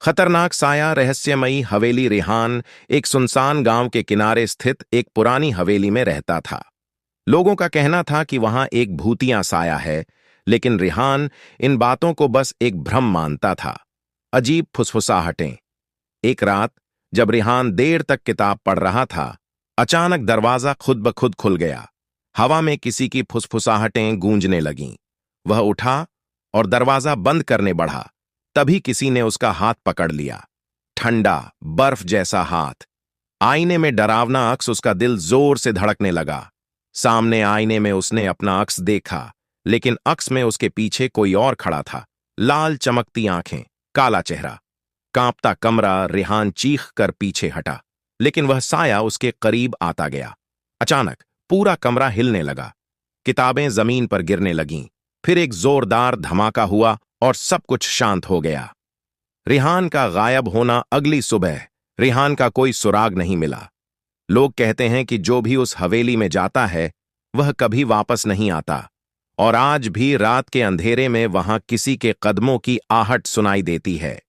खतरनाक साया रहस्यमयी हवेली। रेहान एक सुनसान गांव के किनारे स्थित एक पुरानी हवेली में रहता था। लोगों का कहना था कि वहां एक भूतिया साया है, लेकिन रेहान इन बातों को बस एक भ्रम मानता था। अजीब फुसफुसाहटें। एक रात जब रेहान देर तक किताब पढ़ रहा था, अचानक दरवाजा खुद ब खुद खुल गया। हवा में किसी की फुसफुसाहटें गूंजने लगीं। वह उठा और दरवाजा बंद करने बढ़ा। तभी किसी ने उसका हाथ पकड़ लिया, ठंडा बर्फ जैसा हाथ। आईने में डरावना अक्स। उसका दिल जोर से धड़कने लगा। सामने आईने में उसने अपना अक्स देखा, लेकिन अक्स में उसके पीछे कोई और खड़ा था। लाल चमकती आंखें, काला चेहरा, कांपता कमरा। रेहान चीख कर पीछे हटा, लेकिन वह साया उसके करीब आता गया। अचानक पूरा कमरा हिलने लगा। किताबें जमीन पर गिरने लगीं। फिर एक जोरदार धमाका हुआ और सब कुछ शांत हो गया। रेहान का गायब होना। अगली सुबह रेहान का कोई सुराग नहीं मिला। लोग कहते हैं कि जो भी उस हवेली में जाता है वह कभी वापस नहीं आता, और आज भी रात के अंधेरे में वहां किसी के कदमों की आहट सुनाई देती है।